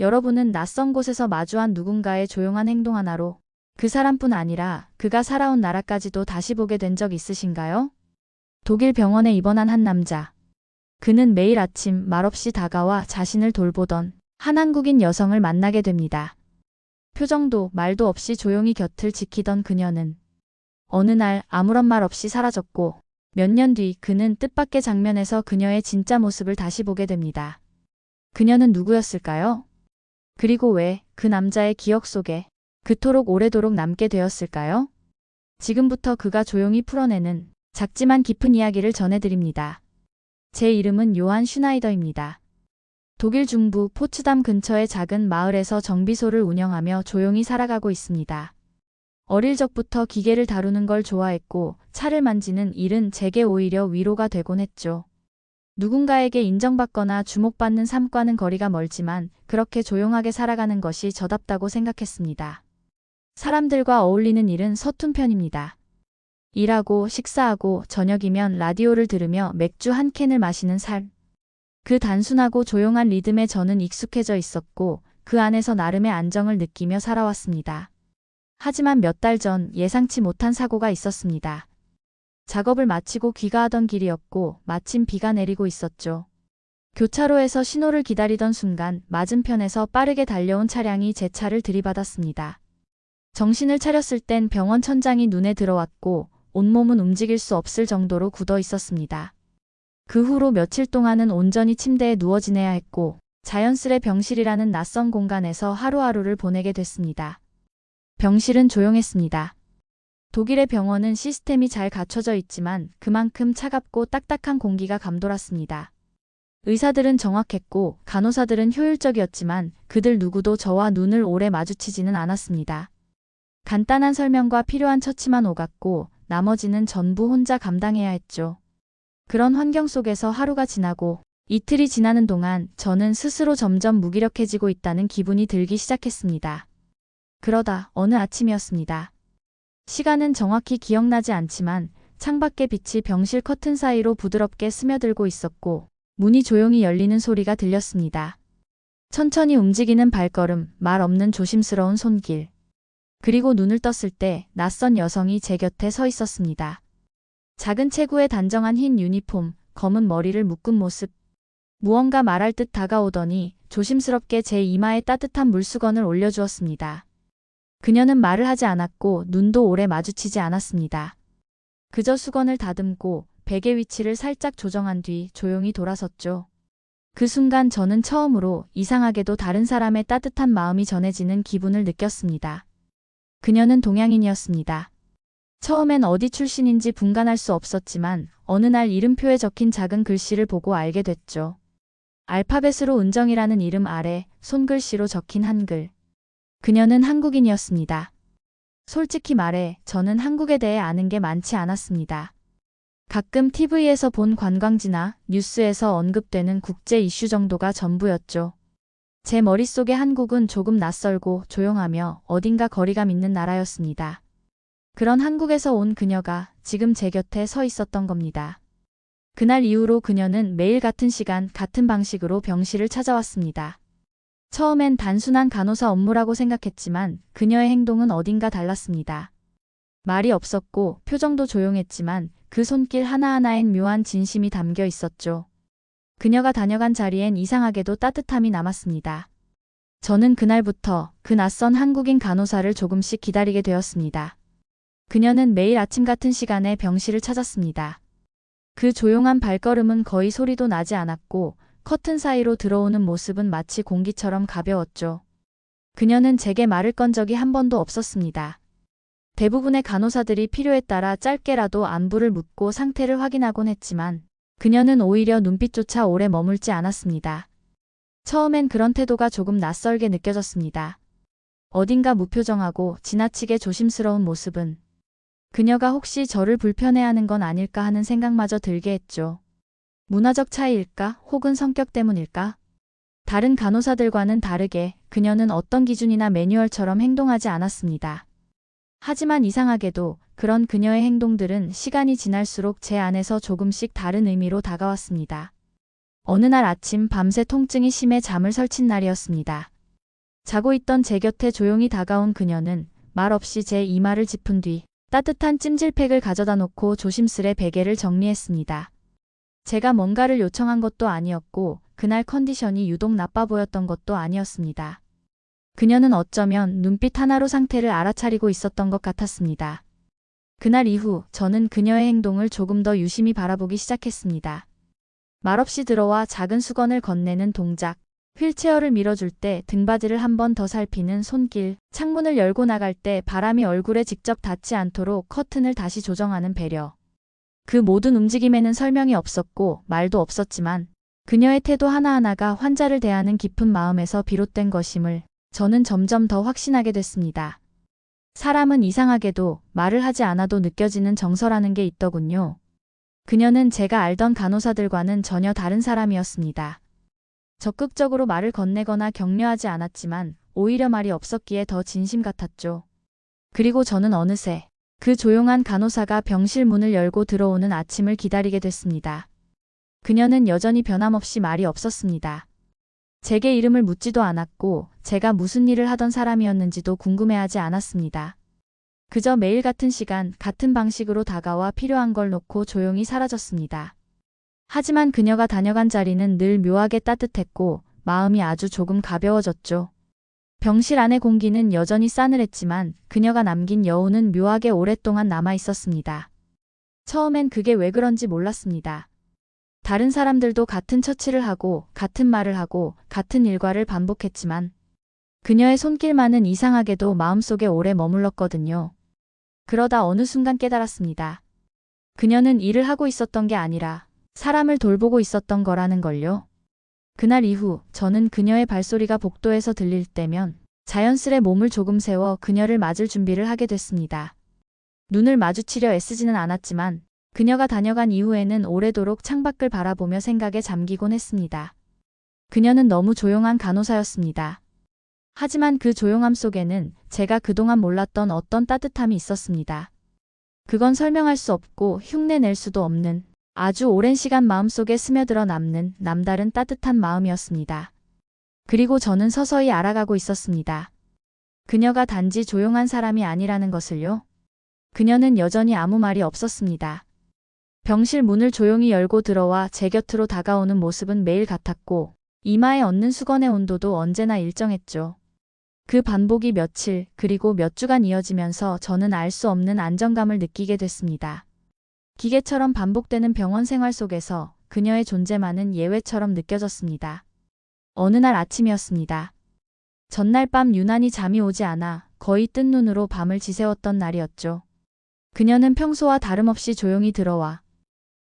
여러분은 낯선 곳에서 마주한 누군가의 조용한 행동 하나로 그 사람뿐 아니라 그가 살아온 나라까지도 다시 보게 된 적 있으신가요? 독일 병원에 입원한 한 남자. 그는 매일 아침 말없이 다가와 자신을 돌보던 한 한국인 여성을 만나게 됩니다. 표정도 말도 없이 조용히 곁을 지키던 그녀는 어느 날 아무런 말 없이 사라졌고 몇 년 뒤 그는 뜻밖의 장면에서 그녀의 진짜 모습을 다시 보게 됩니다. 그녀는 누구였을까요? 그리고 왜 그 남자의 기억 속에 그토록 오래도록 남게 되었을까요? 지금부터 그가 조용히 풀어내는 작지만 깊은 이야기를 전해드립니다. 제 이름은 요한 슈나이더입니다. 독일 중부 포츠담 근처의 작은 마을에서 정비소를 운영하며 조용히 살아가고 있습니다. 어릴 적부터 기계를 다루는 걸 좋아했고 차를 만지는 일은 제게 오히려 위로가 되곤 했죠. 누군가에게 인정받거나 주목받는 삶과는 거리가 멀지만 그렇게 조용하게 살아가는 것이 저답다고 생각했습니다. 사람들과 어울리는 일은 서툰 편입니다. 일하고 식사하고 저녁이면 라디오를 들으며 맥주 한 캔을 마시는 삶. 그 단순하고 조용한 리듬에 저는 익숙해져 있었고 그 안에서 나름의 안정을 느끼며 살아왔습니다. 하지만 몇 달 전 예상치 못한 사고가 있었습니다. 작업을 마치고 귀가하던 길이었고 마침 비가 내리고 있었죠. 교차로에서 신호를 기다리던 순간 맞은편에서 빠르게 달려온 차량이 제 차를 들이받았습니다. 정신을 차렸을 땐 병원 천장이 눈에 들어왔고 온몸은 움직일 수 없을 정도로 굳어 있었습니다. 그 후로 며칠 동안은 온전히 침대에 누워 지내야 했고 자연스레 병실이라는 낯선 공간에서 하루하루를 보내게 됐습니다. 병실은 조용했습니다. 독일의 병원은 시스템이 잘 갖춰져 있지만 그만큼 차갑고 딱딱한 공기가 감돌았습니다. 의사들은 정확했고 간호사들은 효율적이었지만 그들 누구도 저와 눈을 오래 마주치지는 않았습니다. 간단한 설명과 필요한 처치만 오갔고 나머지는 전부 혼자 감당해야 했죠. 그런 환경 속에서 하루가 지나고 이틀이 지나는 동안 저는 스스로 점점 무기력해지고 있다는 기분이 들기 시작했습니다. 그러다 어느 아침이었습니다. 시간은 정확히 기억나지 않지만 창밖의 빛이 병실 커튼 사이로 부드럽게 스며들고 있었고 문이 조용히 열리는 소리가 들렸습니다. 천천히 움직이는 발걸음, 말 없는 조심스러운 손길. 그리고 눈을 떴을 때 낯선 여성이 제 곁에 서 있었습니다. 작은 체구에 단정한 흰 유니폼, 검은 머리를 묶은 모습. 무언가 말할 듯 다가오더니 조심스럽게 제 이마에 따뜻한 물수건을 올려주었습니다. 그녀는 말을 하지 않았고 눈도 오래 마주치지 않았습니다. 그저 수건을 다듬고 베개 위치를 살짝 조정한 뒤 조용히 돌아섰죠. 그 순간 저는 처음으로 이상하게도 다른 사람의 따뜻한 마음이 전해지는 기분을 느꼈습니다. 그녀는 동양인이었습니다. 처음엔 어디 출신인지 분간할 수 없었지만 어느 날 이름표에 적힌 작은 글씨를 보고 알게 됐죠. 알파벳으로 은정이라는 이름 아래 손글씨로 적힌 한글. 그녀는 한국인이었습니다. 솔직히 말해 저는 한국에 대해 아는 게 많지 않았습니다. 가끔 TV에서 본 관광지나 뉴스에서 언급되는 국제 이슈 정도가 전부였죠. 제 머릿속에 한국은 조금 낯설고 조용하며 어딘가 거리감 있는 나라였습니다. 그런 한국에서 온 그녀가 지금 제 곁에 서 있었던 겁니다. 그날 이후로 그녀는 매일 같은 시간 같은 방식으로 병실을 찾아왔습니다. 처음엔 단순한 간호사 업무라고 생각했지만 그녀의 행동은 어딘가 달랐습니다. 말이 없었고 표정도 조용했지만 그 손길 하나하나엔 묘한 진심이 담겨 있었죠. 그녀가 다녀간 자리엔 이상하게도 따뜻함이 남았습니다. 저는 그날부터 그 낯선 한국인 간호사를 조금씩 기다리게 되었습니다. 그녀는 매일 아침 같은 시간에 병실을 찾았습니다. 그 조용한 발걸음은 거의 소리도 나지 않았고 커튼 사이로 들어오는 모습은 마치 공기처럼 가벼웠죠. 그녀는 제게 말을 건 적이 한 번도 없었습니다. 대부분의 간호사들이 필요에 따라 짧게라도 안부를 묻고 상태를 확인하곤 했지만 그녀는 오히려 눈빛조차 오래 머물지 않았습니다. 처음엔 그런 태도가 조금 낯설게 느껴졌습니다. 어딘가 무표정하고 지나치게 조심스러운 모습은 그녀가 혹시 저를 불편해하는 건 아닐까 하는 생각마저 들게 했죠. 문화적 차이일까? 혹은 성격 때문일까? 다른 간호사들과는 다르게 그녀는 어떤 기준이나 매뉴얼처럼 행동하지 않았습니다. 하지만 이상하게도 그런 그녀의 행동들은 시간이 지날수록 제 안에서 조금씩 다른 의미로 다가왔습니다. 어느 날 아침 밤새 통증이 심해 잠을 설친 날이었습니다. 자고 있던 제 곁에 조용히 다가온 그녀는 말없이 제 이마를 짚은 뒤 따뜻한 찜질팩을 가져다 놓고 조심스레 베개를 정리했습니다. 제가 뭔가를 요청한 것도 아니었고 그날 컨디션이 유독 나빠 보였던 것도 아니었습니다. 그녀는 어쩌면 눈빛 하나로 상태를 알아차리고 있었던 것 같았습니다. 그날 이후 저는 그녀의 행동을 조금 더 유심히 바라보기 시작했습니다. 말없이 들어와 작은 수건을 건네는 동작, 휠체어를 밀어줄 때 등받이를 한 번 더 살피는 손길, 창문을 열고 나갈 때 바람이 얼굴에 직접 닿지 않도록 커튼을 다시 조정하는 배려. 그 모든 움직임에는 설명이 없었고 말도 없었지만 그녀의 태도 하나하나가 환자를 대하는 깊은 마음에서 비롯된 것임을 저는 점점 더 확신하게 됐습니다. 사람은 이상하게도 말을 하지 않아도 느껴지는 정서라는 게 있더군요. 그녀는 제가 알던 간호사들과는 전혀 다른 사람이었습니다. 적극적으로 말을 건네거나 격려하지 않았지만 오히려 말이 없었기에 더 진심 같았죠. 그리고 저는 어느새 그 조용한 간호사가 병실 문을 열고 들어오는 아침을 기다리게 됐습니다. 그녀는 여전히 변함없이 말이 없었습니다. 제게 이름을 묻지도 않았고 제가 무슨 일을 하던 사람이었는지도 궁금해하지 않았습니다. 그저 매일 같은 시간, 같은 방식으로 다가와 필요한 걸 놓고 조용히 사라졌습니다. 하지만 그녀가 다녀간 자리는 늘 묘하게 따뜻했고 마음이 아주 조금 가벼워졌죠. 병실 안의 공기는 여전히 싸늘했지만 그녀가 남긴 여운은 묘하게 오랫동안 남아 있었습니다. 처음엔 그게 왜 그런지 몰랐습니다. 다른 사람들도 같은 처치를 하고 같은 말을 하고 같은 일과를 반복했지만 그녀의 손길만은 이상하게도 마음속에 오래 머물렀거든요. 그러다 어느 순간 깨달았습니다. 그녀는 일을 하고 있었던 게 아니라 사람을 돌보고 있었던 거라는 걸요. 그날 이후 저는 그녀의 발소리가 복도에서 들릴 때면 자연스레 몸을 조금 세워 그녀를 맞을 준비를 하게 됐습니다. 눈을 마주치려 애쓰지는 않았지만 그녀가 다녀간 이후에는 오래도록 창밖을 바라보며 생각에 잠기곤 했습니다. 그녀는 너무 조용한 간호사였습니다. 하지만 그 조용함 속에는 제가 그동안 몰랐던 어떤 따뜻함이 있었습니다. 그건 설명할 수 없고 흉내낼 수도 없는 아주 오랜 시간 마음속에 스며들어 남는 남다른 따뜻한 마음이었습니다. 그리고 저는 서서히 알아가고 있었습니다. 그녀가 단지 조용한 사람이 아니라는 것을요. 그녀는 여전히 아무 말이 없었습니다. 병실 문을 조용히 열고 들어와 제 곁으로 다가오는 모습은 매일 같았고 이마에 얹는 수건의 온도도 언제나 일정했죠. 그 반복이 며칠 그리고 몇 주간 이어지면서 저는 알 수 없는 안정감을 느끼게 됐습니다. 기계처럼 반복되는 병원 생활 속에서 그녀의 존재만은 예외처럼 느껴졌습니다. 어느 날 아침이었습니다. 전날 밤 유난히 잠이 오지 않아 거의 뜬 눈으로 밤을 지새웠던 날이었죠. 그녀는 평소와 다름없이 조용히 들어와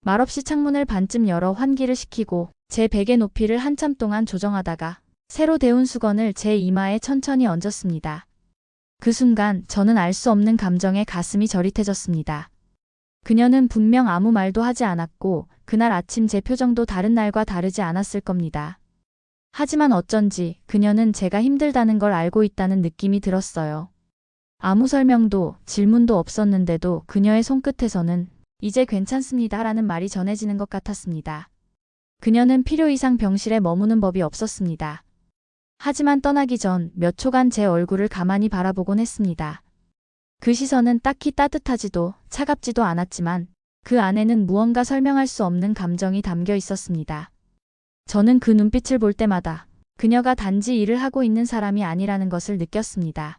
말없이 창문을 반쯤 열어 환기를 시키고 제 베개 높이를 한참 동안 조정하다가 새로 데운 수건을 제 이마에 천천히 얹었습니다. 그 순간 저는 알 수 없는 감정에 가슴이 저릿해졌습니다. 그녀는 분명 아무 말도 하지 않았고 그날 아침 제 표정도 다른 날과 다르지 않았을 겁니다. 하지만 어쩐지 그녀는 제가 힘들다는 걸 알고 있다는 느낌이 들었어요. 아무 설명도 질문도 없었는데도 그녀의 손끝에서는 이제 괜찮습니다 라는 말이 전해지는 것 같았습니다. 그녀는 필요 이상 병실에 머무는 법이 없었습니다. 하지만 떠나기 전 몇 초간 제 얼굴을 가만히 바라보곤 했습니다. 그 시선은 딱히 따뜻하지도 차갑지도 않았지만 그 안에는 무언가 설명할 수 없는 감정이 담겨 있었습니다. 저는 그 눈빛을 볼 때마다 그녀가 단지 일을 하고 있는 사람이 아니라는 것을 느꼈습니다.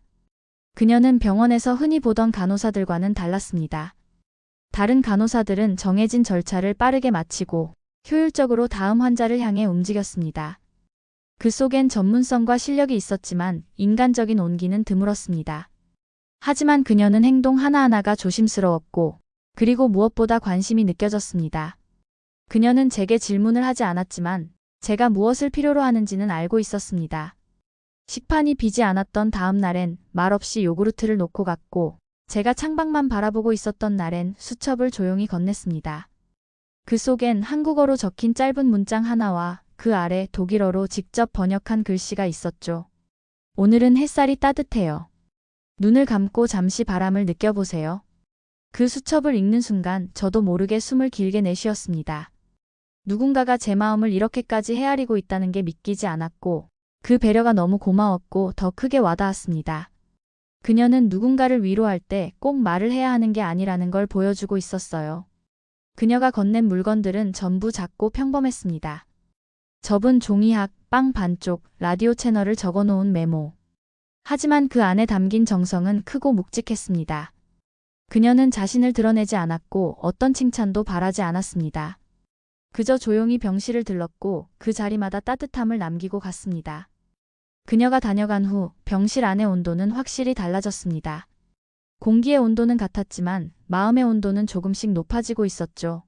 그녀는 병원에서 흔히 보던 간호사들과는 달랐습니다. 다른 간호사들은 정해진 절차를 빠르게 마치고 효율적으로 다음 환자를 향해 움직였습니다. 그 속엔 전문성과 실력이 있었지만 인간적인 온기는 드물었습니다. 하지만 그녀는 행동 하나하나가 조심스러웠고 그리고 무엇보다 관심이 느껴졌습니다. 그녀는 제게 질문을 하지 않았지만 제가 무엇을 필요로 하는지는 알고 있었습니다. 식판이 비지 않았던 다음 날엔 말없이 요구르트를 놓고 갔고 제가 창밖만 바라보고 있었던 날엔 수첩을 조용히 건넸습니다. 그 속엔 한국어로 적힌 짧은 문장 하나와 그 아래 독일어로 직접 번역한 글씨가 있었죠. 오늘은 햇살이 따뜻해요. 눈을 감고 잠시 바람을 느껴보세요. 그 수첩을 읽는 순간 저도 모르게 숨을 길게 내쉬었습니다. 누군가가 제 마음을 이렇게까지 헤아리고 있다는 게 믿기지 않았고 그 배려가 너무 고마웠고 더 크게 와닿았습니다. 그녀는 누군가를 위로할 때 꼭 말을 해야 하는 게 아니라는 걸 보여주고 있었어요. 그녀가 건넨 물건들은 전부 작고 평범했습니다. 접은 종이학, 빵 반쪽, 라디오 채널을 적어놓은 메모. 하지만 그 안에 담긴 정성은 크고 묵직했습니다. 그녀는 자신을 드러내지 않았고 어떤 칭찬도 바라지 않았습니다. 그저 조용히 병실을 들렀고 그 자리마다 따뜻함을 남기고 갔습니다. 그녀가 다녀간 후 병실 안의 온도는 확실히 달라졌습니다. 공기의 온도는 같았지만 마음의 온도는 조금씩 높아지고 있었죠.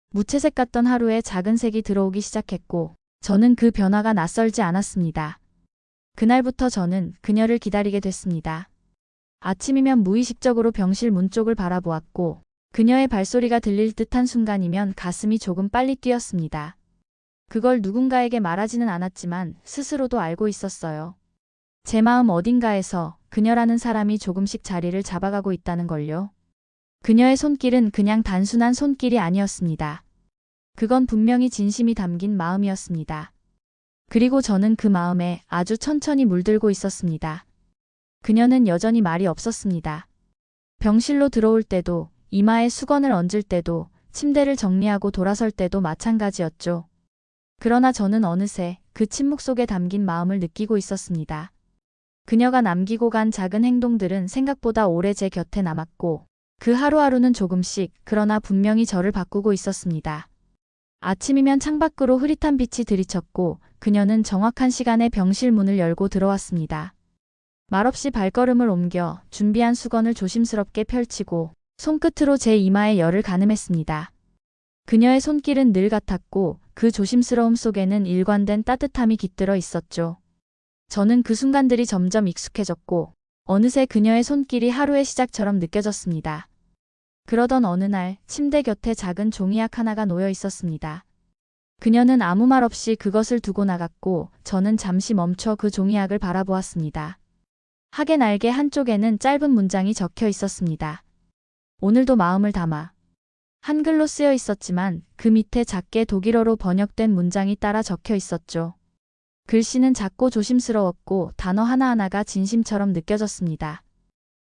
무채색 같던 하루에 작은 색이 들어오기 시작했고 저는 그 변화가 낯설지 않았습니다. 그날부터 저는 그녀를 기다리게 됐습니다. 아침이면 무의식적으로 병실 문 쪽을 바라보았고 그녀의 발소리가 들릴 듯한 순간이면 가슴이 조금 빨리 뛰었습니다. 그걸 누군가에게 말하지는 않았지만 스스로도 알고 있었어요. 제 마음 어딘가에서 그녀라는 사람이 조금씩 자리를 잡아가고 있다는 걸요. 그녀의 손길은 그냥 단순한 손길이 아니었습니다. 그건 분명히 진심이 담긴 마음이었습니다. 그리고 저는 그 마음에 아주 천천히 물들고 있었습니다. 그녀는 여전히 말이 없었습니다. 병실로 들어올 때도, 이마에 수건을 얹을 때도, 침대를 정리하고 돌아설 때도 마찬가지였죠. 그러나 저는 어느새 그 침묵 속에 담긴 마음을 느끼고 있었습니다. 그녀가 남기고 간 작은 행동들은 생각보다 오래 제 곁에 남았고 그 하루하루는 조금씩 그러나 분명히 저를 바꾸고 있었습니다. 아침이면 창밖으로 흐릿한 빛이 들이쳤고 그녀는 정확한 시간에 병실 문을 열고 들어왔습니다. 말없이 발걸음을 옮겨 준비한 수건을 조심스럽게 펼치고 손끝으로 제 이마에 열을 가늠했습니다. 그녀의 손길은 늘 같았고 그 조심스러움 속에는 일관된 따뜻함이 깃들어 있었죠. 저는 그 순간들이 점점 익숙해졌고 어느새 그녀의 손길이 하루의 시작처럼 느껴졌습니다. 그러던 어느 날 침대 곁에 작은 종이약 하나가 놓여 있었습니다. 그녀는 아무 말 없이 그것을 두고 나갔고 저는 잠시 멈춰 그 종이약을 바라보았습니다. 학의 날개 한쪽에는 짧은 문장이 적혀 있었습니다. 오늘도 마음을 담아. 한글로 쓰여 있었지만 그 밑에 작게 독일어로 번역된 문장이 따라 적혀 있었죠. 글씨는 작고 조심스러웠고 단어 하나하나가 진심처럼 느껴졌습니다.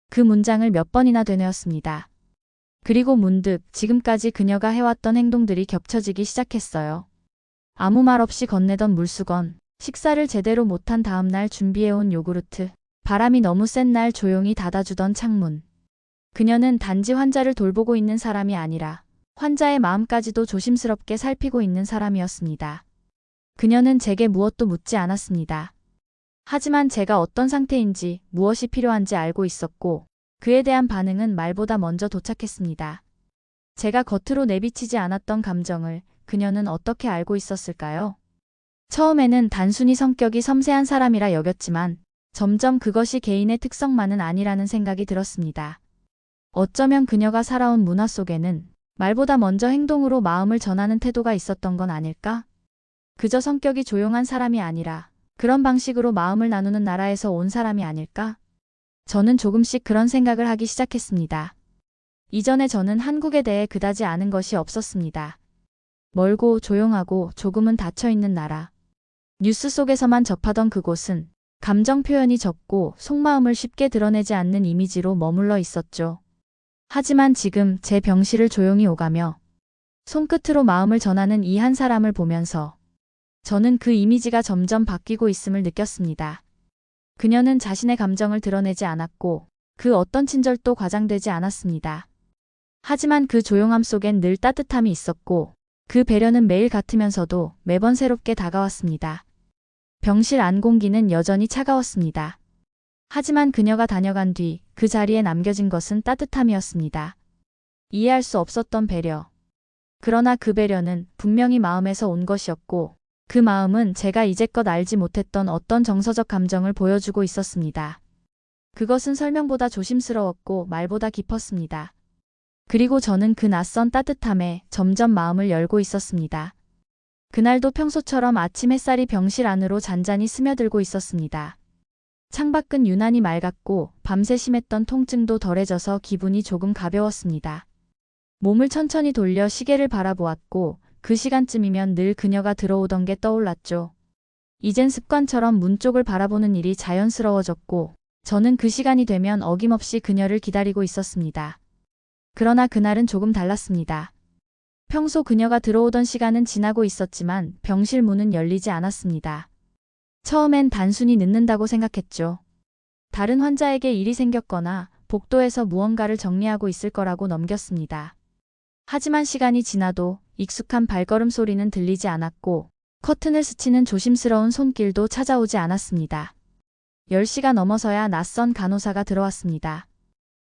그 문장을 몇 번이나 되뇌었습니다. 그리고 문득 지금까지 그녀가 해왔던 행동들이 겹쳐지기 시작했어요. 아무 말 없이 건네던 물수건, 식사를 제대로 못한 다음 날 준비해온 요구르트, 바람이 너무 센 날 조용히 닫아주던 창문. 그녀는 단지 환자를 돌보고 있는 사람이 아니라 환자의 마음까지도 조심스럽게 살피고 있는 사람이었습니다. 그녀는 제게 무엇도 묻지 않았습니다. 하지만 제가 어떤 상태인지 무엇이 필요한지 알고 있었고 그에 대한 반응은 말보다 먼저 도착했습니다. 제가 겉으로 내비치지 않았던 감정을 그녀는 어떻게 알고 있었을까요? 처음에는 단순히 성격이 섬세한 사람이라 여겼지만 점점 그것이 개인의 특성만은 아니라는 생각이 들었습니다. 어쩌면 그녀가 살아온 문화 속에는 말보다 먼저 행동으로 마음을 전하는 태도가 있었던 건 아닐까? 그저 성격이 조용한 사람이 아니라 그런 방식으로 마음을 나누는 나라에서 온 사람이 아닐까? 저는 조금씩 그런 생각을 하기 시작했습니다. 이전에 저는 한국에 대해 그다지 아는 것이 없었습니다. 멀고 조용하고 조금은 닫혀있는 나라. 뉴스 속에서만 접하던 그곳은 감정 표현이 적고 속마음을 쉽게 드러내지 않는 이미지로 머물러 있었죠. 하지만 지금 제 병실을 조용히 오가며 손끝으로 마음을 전하는 이 한 사람을 보면서 저는 그 이미지가 점점 바뀌고 있음을 느꼈습니다. 그녀는 자신의 감정을 드러내지 않았고 그 어떤 친절도 과장되지 않았습니다. 하지만 그 조용함 속엔 늘 따뜻함이 있었고 그 배려는 매일 같으면서도 매번 새롭게 다가왔습니다. 병실 안 공기는 여전히 차가웠습니다. 하지만 그녀가 다녀간 뒤 그 자리에 남겨진 것은 따뜻함이었습니다. 이해할 수 없었던 배려. 그러나 그 배려는 분명히 마음에서 온 것이었고 그 마음은 제가 이제껏 알지 못했던 어떤 정서적 감정을 보여주고 있었습니다. 그것은 설명보다 조심스러웠고 말보다 깊었습니다. 그리고 저는 그 낯선 따뜻함에 점점 마음을 열고 있었습니다. 그날도 평소처럼 아침 햇살이 병실 안으로 잔잔히 스며들고 있었습니다. 창밖은 유난히 맑았고 밤새 심했던 통증도 덜해져서 기분이 조금 가벼웠습니다. 몸을 천천히 돌려 시계를 바라보았고 그 시간쯤이면 늘 그녀가 들어오던 게 떠올랐죠. 이젠 습관처럼 문 쪽을 바라보는 일이 자연스러워졌고 저는 그 시간이 되면 어김없이 그녀를 기다리고 있었습니다. 그러나 그날은 조금 달랐습니다. 평소 그녀가 들어오던 시간은 지나고 있었지만 병실 문은 열리지 않았습니다. 처음엔 단순히 늦는다고 생각했죠. 다른 환자에게 일이 생겼거나 복도에서 무언가를 정리하고 있을 거라고 넘겼습니다. 하지만 시간이 지나도 익숙한 발걸음 소리는 들리지 않았고 커튼을 스치는 조심스러운 손길도 찾아오지 않았습니다. 10시가 넘어서야 낯선 간호사가 들어왔습니다.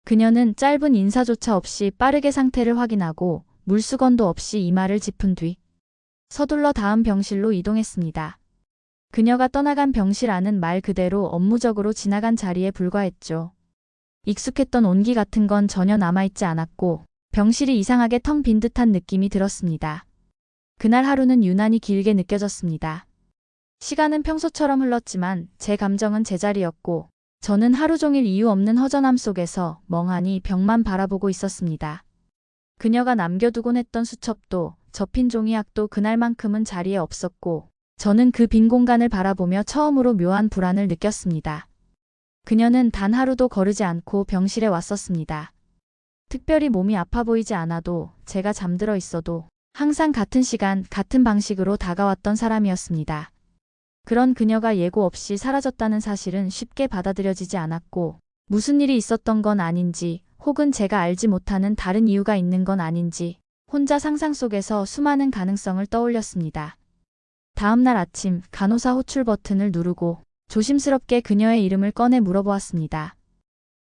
그녀는 짧은 인사조차 없이 빠르게 상태를 확인하고 물수건도 없이 이마를 짚은 뒤 서둘러 다음 병실로 이동했습니다. 그녀가 떠나간 병실 안은 말 그대로 업무적으로 지나간 자리에 불과했죠. 익숙했던 온기 같은 건 전혀 남아있지 않았고 병실이 이상하게 텅 빈 듯한 느낌이 들었습니다. 그날 하루는 유난히 길게 느껴졌습니다. 시간은 평소처럼 흘렀지만 제 감정은 제자리였고 저는 하루 종일 이유 없는 허전함 속에서 멍하니 벽만 바라보고 있었습니다. 그녀가 남겨두곤 했던 수첩도 접힌 종이약도 그날만큼은 자리에 없었고 저는 그 빈 공간을 바라보며 처음으로 묘한 불안을 느꼈습니다. 그녀는 단 하루도 거르지 않고 병실에 왔었습니다. 특별히 몸이 아파 보이지 않아도 제가 잠들어 있어도 항상 같은 시간, 같은 방식으로 다가왔던 사람이었습니다. 그런 그녀가 예고 없이 사라졌다는 사실은 쉽게 받아들여지지 않았고 무슨 일이 있었던 건 아닌지 혹은 제가 알지 못하는 다른 이유가 있는 건 아닌지 혼자 상상 속에서 수많은 가능성을 떠올렸습니다. 다음 날 아침 간호사 호출 버튼을 누르고 조심스럽게 그녀의 이름을 꺼내 물어보았습니다.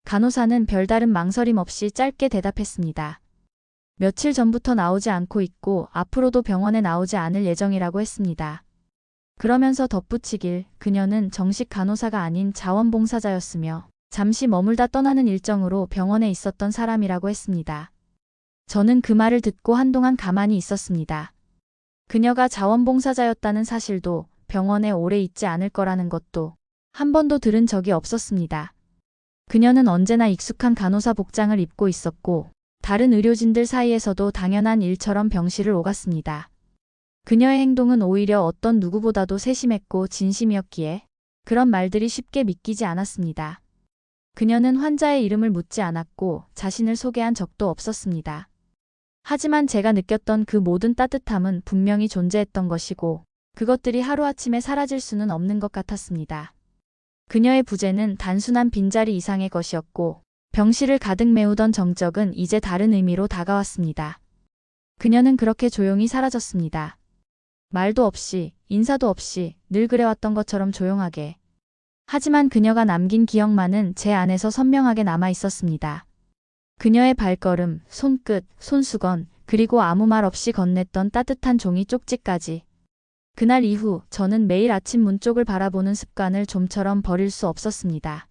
간호사는 별다른 망설임 없이 짧게 대답했습니다. 며칠 전부터 나오지 않고 있고 앞으로도 병원에 나오지 않을 예정이라고 했습니다. 그러면서 덧붙이길 그녀는 정식 간호사가 아닌 자원봉사자였으며 잠시 머물다 떠나는 일정으로 병원에 있었던 사람이라고 했습니다. 저는 그 말을 듣고 한동안 가만히 있었습니다. 그녀가 자원봉사자였다는 사실도 병원에 오래 있지 않을 거라는 것도 한 번도 들은 적이 없었습니다. 그녀는 언제나 익숙한 간호사 복장을 입고 있었고 다른 의료진들 사이에서도 당연한 일처럼 병실을 오갔습니다. 그녀의 행동은 오히려 어떤 누구보다도 세심했고 진심이었기에 그런 말들이 쉽게 믿기지 않았습니다. 그녀는 환자의 이름을 묻지 않았고 자신을 소개한 적도 없었습니다. 하지만 제가 느꼈던 그 모든 따뜻함은 분명히 존재했던 것이고 그것들이 하루아침에 사라질 수는 없는 것 같았습니다. 그녀의 부재는 단순한 빈자리 이상의 것이었고 병실을 가득 메우던 정적은 이제 다른 의미로 다가왔습니다. 그녀는 그렇게 조용히 사라졌습니다. 말도 없이, 인사도 없이 늘 그래왔던 것처럼 조용하게. 하지만 그녀가 남긴 기억만은 제 안에서 선명하게 남아 있었습니다. 그녀의 발걸음, 손끝, 손수건, 그리고 아무 말 없이 건넸던 따뜻한 종이 쪽지까지. 그날 이후 저는 매일 아침 문 쪽을 바라보는 습관을 좀처럼 버릴 수 없었습니다.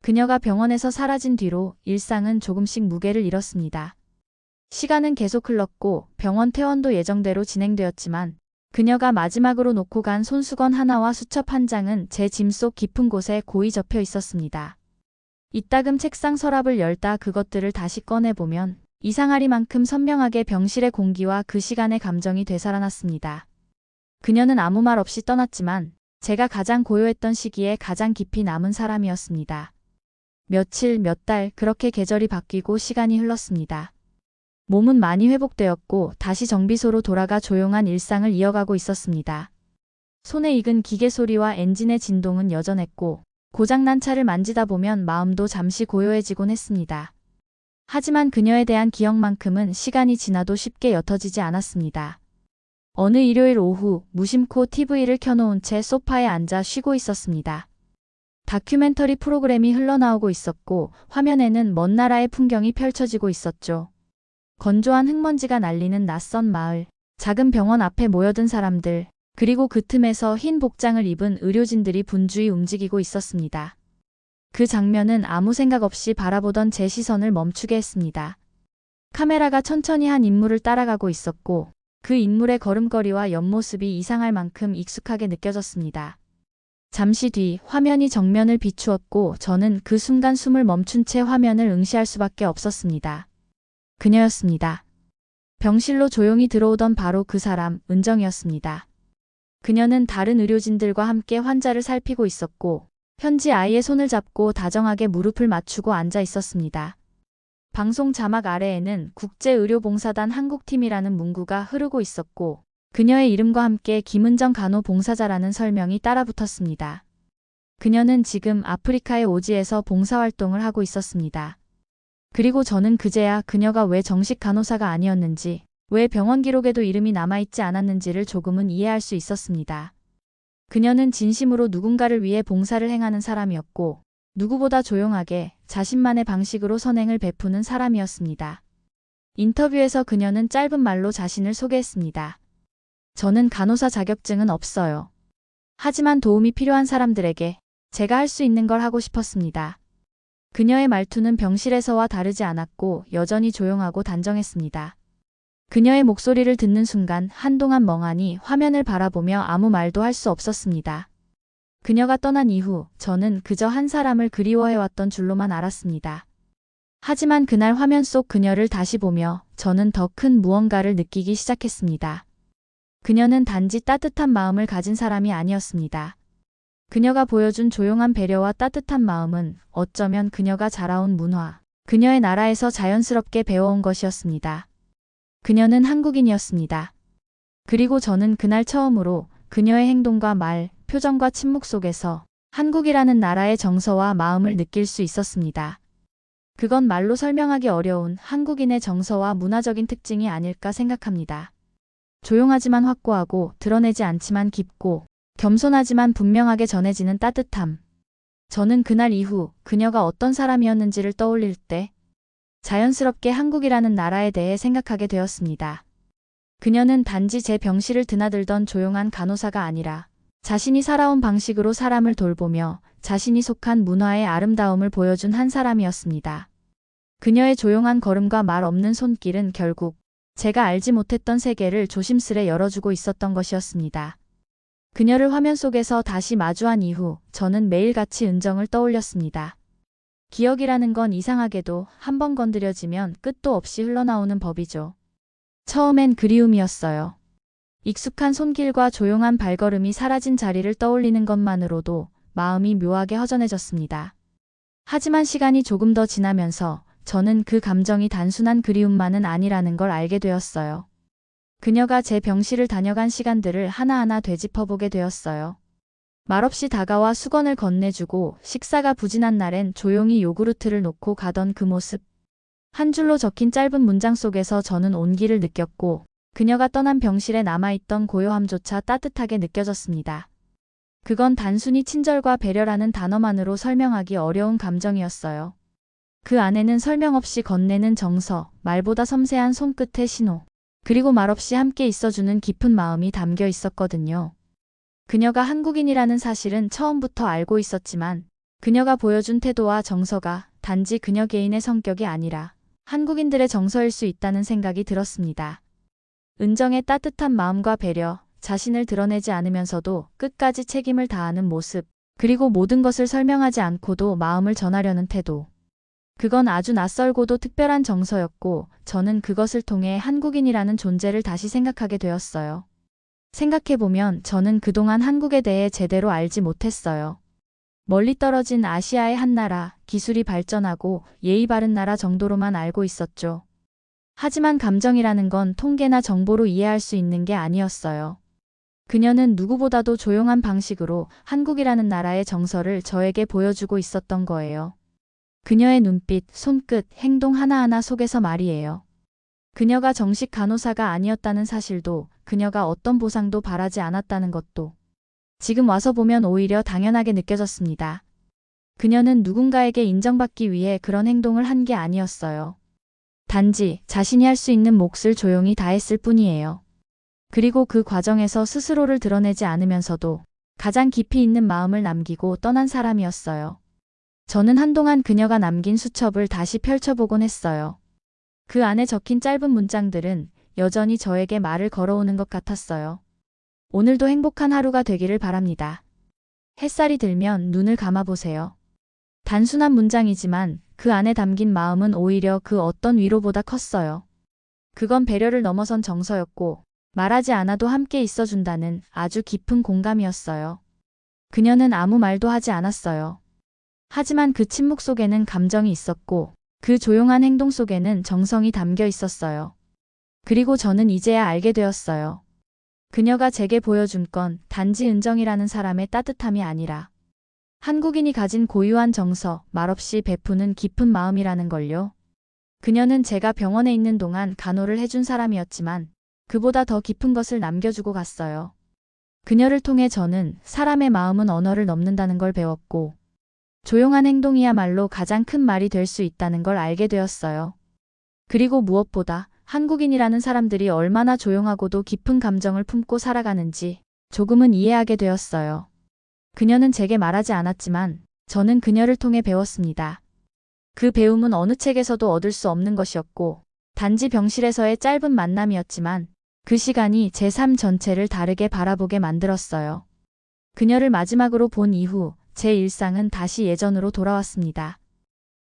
그녀가 병원에서 사라진 뒤로 일상은 조금씩 무게를 잃었습니다. 시간은 계속 흘렀고 병원 퇴원도 예정대로 진행되었지만 그녀가 마지막으로 놓고 간 손수건 하나와 수첩 한 장은 제 짐 속 깊은 곳에 고이 접혀 있었습니다. 이따금 책상 서랍을 열다 그것들을 다시 꺼내보면 이상하리만큼 선명하게 병실의 공기와 그 시간의 감정이 되살아났습니다. 그녀는 아무 말 없이 떠났지만 제가 가장 고요했던 시기에 가장 깊이 남은 사람이었습니다. 며칠, 몇 달 그렇게 계절이 바뀌고 시간이 흘렀습니다. 몸은 많이 회복되었고 다시 정비소로 돌아가 조용한 일상을 이어가고 있었습니다. 손에 익은 기계 소리와 엔진의 진동은 여전했고 고장난 차를 만지다 보면 마음도 잠시 고요해지곤 했습니다. 하지만 그녀에 대한 기억만큼은 시간이 지나도 쉽게 옅어지지 않았습니다. 어느 일요일 오후 무심코 TV를 켜놓은 채 소파에 앉아 쉬고 있었습니다. 다큐멘터리 프로그램이 흘러나오고 있었고 화면에는 먼 나라의 풍경이 펼쳐지고 있었죠. 건조한 흙먼지가 날리는 낯선 마을, 작은 병원 앞에 모여든 사람들, 그리고 그 틈에서 흰 복장을 입은 의료진들이 분주히 움직이고 있었습니다. 그 장면은 아무 생각 없이 바라보던 제 시선을 멈추게 했습니다. 카메라가 천천히 한 인물을 따라가고 있었고 그 인물의 걸음걸이와 옆모습이 이상할 만큼 익숙하게 느껴졌습니다. 잠시 뒤 화면이 정면을 비추었고 저는 그 순간 숨을 멈춘 채 화면을 응시할 수밖에 없었습니다. 그녀였습니다. 병실로 조용히 들어오던 바로 그 사람, 은정이었습니다. 그녀는 다른 의료진들과 함께 환자를 살피고 있었고, 현지 아이의 손을 잡고 다정하게 무릎을 맞추고 앉아 있었습니다. 방송 자막 아래에는 국제의료봉사단 한국팀이라는 문구가 흐르고 있었고, 그녀의 이름과 함께 김은정 간호봉사자라는 설명이 따라붙었습니다. 그녀는 지금 아프리카의 오지에서 봉사활동을 하고 있었습니다. 그리고 저는 그제야 그녀가 왜 정식 간호사가 아니었는지, 왜 병원 기록에도 이름이 남아있지 않았는지를 조금은 이해할 수 있었습니다. 그녀는 진심으로 누군가를 위해 봉사를 행하는 사람이었고, 누구보다 조용하게 자신만의 방식으로 선행을 베푸는 사람이었습니다. 인터뷰에서 그녀는 짧은 말로 자신을 소개했습니다. 저는 간호사 자격증은 없어요. 하지만 도움이 필요한 사람들에게 제가 할 수 있는 걸 하고 싶었습니다. 그녀의 말투는 병실에서와 다르지 않았고 여전히 조용하고 단정했습니다. 그녀의 목소리를 듣는 순간 한동안 멍하니 화면을 바라보며 아무 말도 할 수 없었습니다. 그녀가 떠난 이후 저는 그저 한 사람을 그리워해왔던 줄로만 알았습니다. 하지만 그날 화면 속 그녀를 다시 보며 저는 더 큰 무언가를 느끼기 시작했습니다. 그녀는 단지 따뜻한 마음을 가진 사람이 아니었습니다. 그녀가 보여준 조용한 배려와 따뜻한 마음은 어쩌면 그녀가 자라온 문화, 그녀의 나라에서 자연스럽게 배워온 것이었습니다. 그녀는 한국인이었습니다. 그리고 저는 그날 처음으로 그녀의 행동과 말, 표정과 침묵 속에서 한국이라는 나라의 정서와 마음을 느낄 수 있었습니다. 그건 말로 설명하기 어려운 한국인의 정서와 문화적인 특징이 아닐까 생각합니다. 조용하지만 확고하고 드러내지 않지만 깊고 겸손하지만 분명하게 전해지는 따뜻함. 저는 그날 이후 그녀가 어떤 사람이었는지를 떠올릴 때 자연스럽게 한국이라는 나라에 대해 생각하게 되었습니다. 그녀는 단지 제 병실을 드나들던 조용한 간호사가 아니라 자신이 살아온 방식으로 사람을 돌보며 자신이 속한 문화의 아름다움을 보여준 한 사람이었습니다. 그녀의 조용한 걸음과 말 없는 손길은 결국 제가 알지 못했던 세계를 조심스레 열어주고 있었던 것이었습니다. 그녀를 화면 속에서 다시 마주한 이후 저는 매일같이 은정을 떠올렸습니다. 기억이라는 건 이상하게도 한 번 건드려지면 끝도 없이 흘러나오는 법이죠. 처음엔 그리움이었어요. 익숙한 손길과 조용한 발걸음이 사라진 자리를 떠올리는 것만으로도 마음이 묘하게 허전해졌습니다. 하지만 시간이 조금 더 지나면서 저는 그 감정이 단순한 그리움만은 아니라는 걸 알게 되었어요. 그녀가 제 병실을 다녀간 시간들을 하나하나 되짚어보게 되었어요. 말없이 다가와 수건을 건네주고 식사가 부진한 날엔 조용히 요구르트를 놓고 가던 그 모습. 한 줄로 적힌 짧은 문장 속에서 저는 온기를 느꼈고 그녀가 떠난 병실에 남아있던 고요함조차 따뜻하게 느껴졌습니다. 그건 단순히 친절과 배려라는 단어만으로 설명하기 어려운 감정이었어요. 그 안에는 설명 없이 건네는 정서, 말보다 섬세한 손끝의 신호, 그리고 말없이 함께 있어주는 깊은 마음이 담겨 있었거든요. 그녀가 한국인이라는 사실은 처음부터 알고 있었지만 그녀가 보여준 태도와 정서가 단지 그녀 개인의 성격이 아니라 한국인들의 정서일 수 있다는 생각이 들었습니다. 은정의 따뜻한 마음과 배려, 자신을 드러내지 않으면서도 끝까지 책임을 다하는 모습, 그리고 모든 것을 설명하지 않고도 마음을 전하려는 태도. 그건 아주 낯설고도 특별한 정서였고 저는 그것을 통해 한국인이라는 존재를 다시 생각하게 되었어요. 생각해보면 저는 그동안 한국에 대해 제대로 알지 못했어요. 멀리 떨어진 아시아의 한 나라, 기술이 발전하고 예의 바른 나라 정도로만 알고 있었죠. 하지만 감정이라는 건 통계나 정보로 이해할 수 있는 게 아니었어요. 그녀는 누구보다도 조용한 방식으로 한국이라는 나라의 정서를 저에게 보여주고 있었던 거예요. 그녀의 눈빛, 손끝, 행동 하나하나 속에서 말이에요. 그녀가 정식 간호사가 아니었다는 사실도, 그녀가 어떤 보상도 바라지 않았다는 것도 지금 와서 보면 오히려 당연하게 느껴졌습니다. 그녀는 누군가에게 인정받기 위해 그런 행동을 한 게 아니었어요. 단지 자신이 할 수 있는 몫을 조용히 다했을 뿐이에요. 그리고 그 과정에서 스스로를 드러내지 않으면서도 가장 깊이 있는 마음을 남기고 떠난 사람이었어요. 저는 한동안 그녀가 남긴 수첩을 다시 펼쳐보곤 했어요. 그 안에 적힌 짧은 문장들은 여전히 저에게 말을 걸어오는 것 같았어요. 오늘도 행복한 하루가 되기를 바랍니다. 햇살이 들면 눈을 감아보세요. 단순한 문장이지만 그 안에 담긴 마음은 오히려 그 어떤 위로보다 컸어요. 그건 배려를 넘어선 정서였고 말하지 않아도 함께 있어준다는 아주 깊은 공감이었어요. 그녀는 아무 말도 하지 않았어요. 하지만 그 침묵 속에는 감정이 있었고 그 조용한 행동 속에는 정성이 담겨 있었어요. 그리고 저는 이제야 알게 되었어요. 그녀가 제게 보여준 건 단지 은정이라는 사람의 따뜻함이 아니라 한국인이 가진 고유한 정서, 말없이 베푸는 깊은 마음이라는 걸요. 그녀는 제가 병원에 있는 동안 간호를 해준 사람이었지만 그보다 더 깊은 것을 남겨주고 갔어요. 그녀를 통해 저는 사람의 마음은 언어를 넘는다는 걸 배웠고 조용한 행동이야말로 가장 큰 말이 될 수 있다는 걸 알게 되었어요. 그리고 무엇보다 한국인이라는 사람들이 얼마나 조용하고도 깊은 감정을 품고 살아가는지 조금은 이해하게 되었어요. 그녀는 제게 말하지 않았지만 저는 그녀를 통해 배웠습니다. 그 배움은 어느 책에서도 얻을 수 없는 것이었고 단지 병실에서의 짧은 만남이었지만 그 시간이 제 삶 전체를 다르게 바라보게 만들었어요. 그녀를 마지막으로 본 이후 제 일상은 다시 예전으로 돌아왔습니다.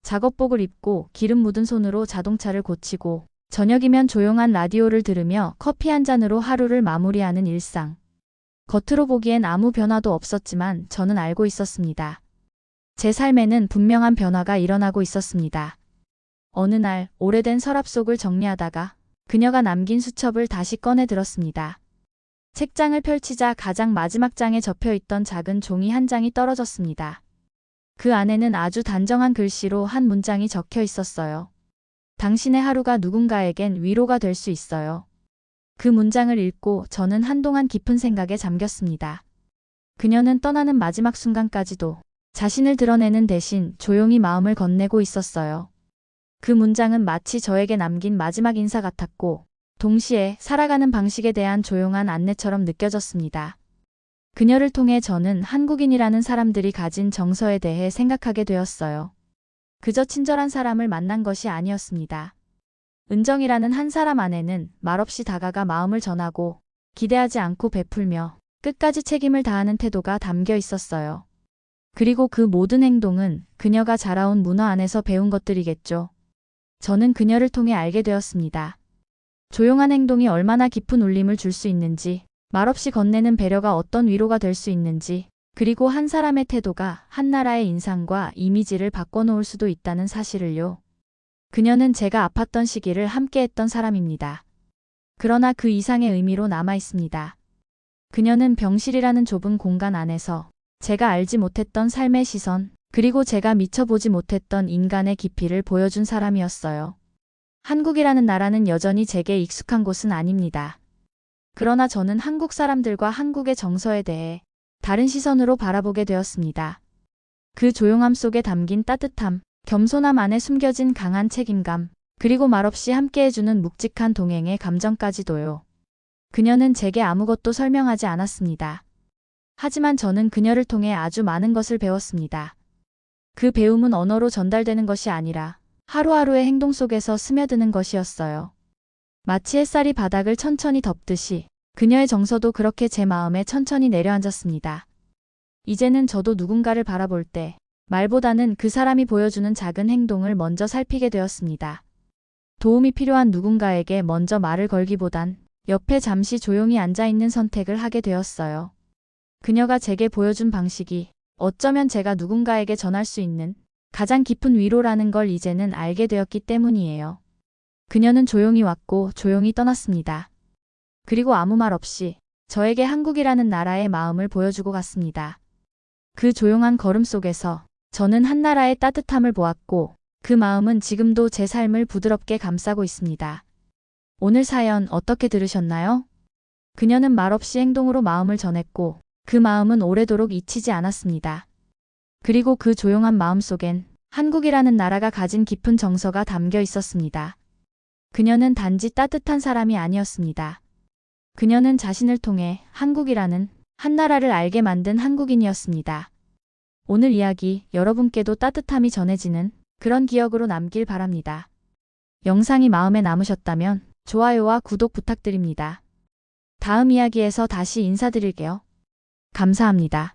작업복을 입고 기름 묻은 손으로 자동차를 고치고 저녁이면 조용한 라디오를 들으며 커피 한 잔으로 하루를 마무리하는 일상. 겉으로 보기엔 아무 변화도 없었지만 저는 알고 있었습니다. 제 삶에는 분명한 변화가 일어나고 있었습니다. 어느 날 오래된 서랍 속을 정리하다가 그녀가 남긴 수첩을 다시 꺼내 들었습니다. 책장을 펼치자 가장 마지막 장에 접혀있던 작은 종이 한 장이 떨어졌습니다. 그 안에는 아주 단정한 글씨로 한 문장이 적혀 있었어요. 당신의 하루가 누군가에겐 위로가 될 수 있어요. 그 문장을 읽고 저는 한동안 깊은 생각에 잠겼습니다. 그녀는 떠나는 마지막 순간까지도 자신을 드러내는 대신 조용히 마음을 건네고 있었어요. 그 문장은 마치 저에게 남긴 마지막 인사 같았고 동시에 살아가는 방식에 대한 조용한 안내처럼 느껴졌습니다. 그녀를 통해 저는 한국인이라는 사람들이 가진 정서에 대해 생각하게 되었어요. 그저 친절한 사람을 만난 것이 아니었습니다. 은정이라는 한 사람 안에는 말없이 다가가 마음을 전하고 기대하지 않고 베풀며 끝까지 책임을 다하는 태도가 담겨 있었어요. 그리고 그 모든 행동은 그녀가 자라온 문화 안에서 배운 것들이겠죠. 저는 그녀를 통해 알게 되었습니다. 조용한 행동이 얼마나 깊은 울림을 줄 수 있는지, 말없이 건네는 배려가 어떤 위로가 될 수 있는지, 그리고 한 사람의 태도가 한 나라의 인상과 이미지를 바꿔놓을 수도 있다는 사실을요. 그녀는 제가 아팠던 시기를 함께했던 사람입니다. 그러나 그 이상의 의미로 남아 있습니다. 그녀는 병실이라는 좁은 공간 안에서 제가 알지 못했던 삶의 시선, 그리고 제가 미쳐보지 못했던 인간의 깊이를 보여준 사람이었어요. 한국이라는 나라는 여전히 제게 익숙한 곳은 아닙니다. 그러나 저는 한국 사람들과 한국의 정서에 대해 다른 시선으로 바라보게 되었습니다. 그 조용함 속에 담긴 따뜻함, 겸손함 안에 숨겨진 강한 책임감, 그리고 말없이 함께해주는 묵직한 동행의 감정까지도요. 그녀는 제게 아무것도 설명하지 않았습니다. 하지만 저는 그녀를 통해 아주 많은 것을 배웠습니다. 그 배움은 언어로 전달되는 것이 아니라 하루하루의 행동 속에서 스며드는 것이었어요. 마치 햇살이 바닥을 천천히 덮듯이 그녀의 정서도 그렇게 제 마음에 천천히 내려앉았습니다. 이제는 저도 누군가를 바라볼 때 말보다는 그 사람이 보여주는 작은 행동을 먼저 살피게 되었습니다. 도움이 필요한 누군가에게 먼저 말을 걸기보단 옆에 잠시 조용히 앉아있는 선택을 하게 되었어요. 그녀가 제게 보여준 방식이 어쩌면 제가 누군가에게 전할 수 있는 가장 깊은 위로라는 걸 이제는 알게 되었기 때문이에요. 그녀는 조용히 왔고 조용히 떠났습니다. 그리고 아무 말 없이 저에게 한국이라는 나라의 마음을 보여주고 갔습니다. 그 조용한 걸음 속에서 저는 한 나라의 따뜻함을 보았고 그 마음은 지금도 제 삶을 부드럽게 감싸고 있습니다. 오늘 사연 어떻게 들으셨나요? 그녀는 말없이 행동으로 마음을 전했고 그 마음은 오래도록 잊히지 않았습니다. 그리고 그 조용한 마음 속엔 한국이라는 나라가 가진 깊은 정서가 담겨 있었습니다. 그녀는 단지 따뜻한 사람이 아니었습니다. 그녀는 자신을 통해 한국이라는 한 나라를 알게 만든 한국인이었습니다. 오늘 이야기 여러분께도 따뜻함이 전해지는 그런 기억으로 남길 바랍니다. 영상이 마음에 남으셨다면 좋아요와 구독 부탁드립니다. 다음 이야기에서 다시 인사드릴게요. 감사합니다.